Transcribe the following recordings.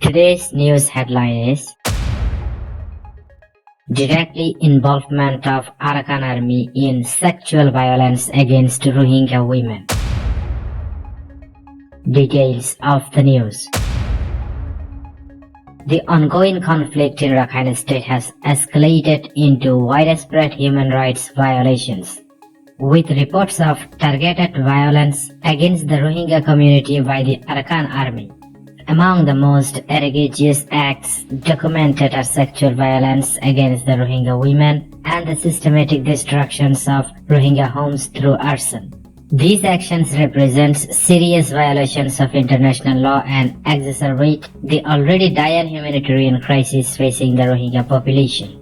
Today's news headline is directly involvement of Arakan Army in sexual violence against Rohingya women. Details of the news. The ongoing conflict in Rakhine State has escalated into widespread human rights violations, with reports of targeted violence against the Rohingya community by the Arakan Army. Among the most egregious acts documented are sexual violence against the Rohingya women and the systematic destructions of Rohingya homes through arson. These actions represent serious violations of international law and exacerbate the already dire humanitarian crisis facing the Rohingya population.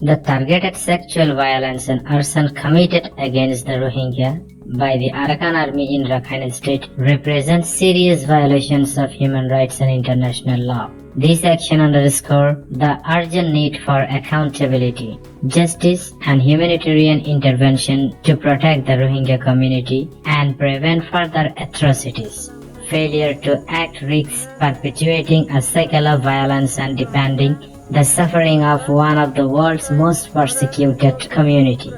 The targeted sexual violence and arson committed against the Rohingya by the Arakan Army in Rakhine State represents serious violations of human rights and international law. This action underscores the urgent need for accountability, justice, and humanitarian intervention to protect the Rohingya community and prevent further atrocities. Failure to act risks perpetuating a cycle of violence and deepening the suffering of one of the world's most persecuted community.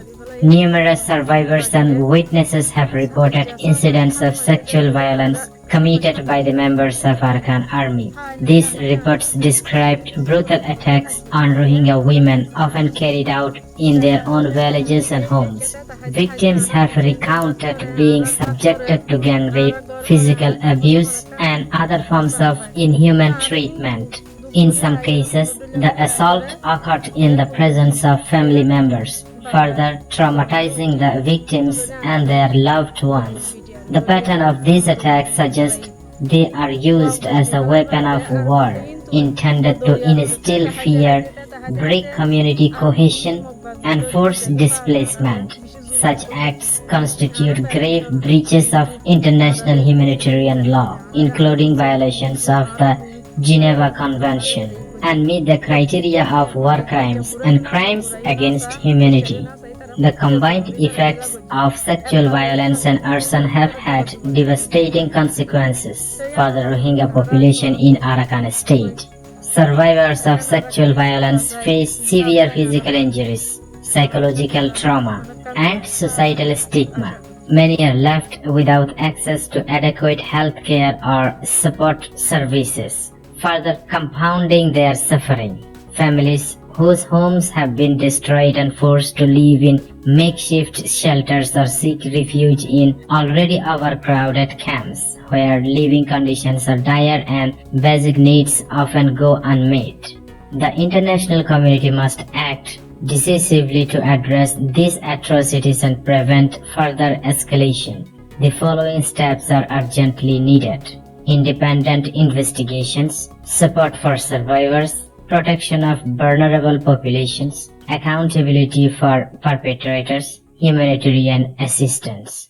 Numerous survivors and witnesses have reported incidents of sexual violence committed by the members of Arakan Army. These reports described brutal attacks on Rohingya women often carried out in their own villages and homes. Victims have recounted being subjected to gang rape, physical abuse, and other forms of inhuman treatment. In some cases, the assault occurred in the presence of family members, further traumatizing the victims and their loved ones. The pattern of these attacks suggests they are used as a weapon of war, intended to instill fear, break community cohesion, and force displacement. Such acts constitute grave breaches of international humanitarian law, including violations of the Geneva Convention, and meet the criteria of war crimes and crimes against humanity. The combined effects of sexual violence and arson have had devastating consequences for the Rohingya population in Arakan State. Survivors of sexual violence face severe physical injuries, psychological trauma, and societal stigma. Many are left without access to adequate health care or support services, further compounding their suffering. Families whose homes have been destroyed and forced to live in makeshift shelters or seek refuge in already overcrowded camps, where living conditions are dire and basic needs often go unmet. The international community must act decisively to address these atrocities and prevent further escalation. The following steps are urgently needed: independent investigations, support for survivors, protection of vulnerable populations, accountability for perpetrators, humanitarian assistance.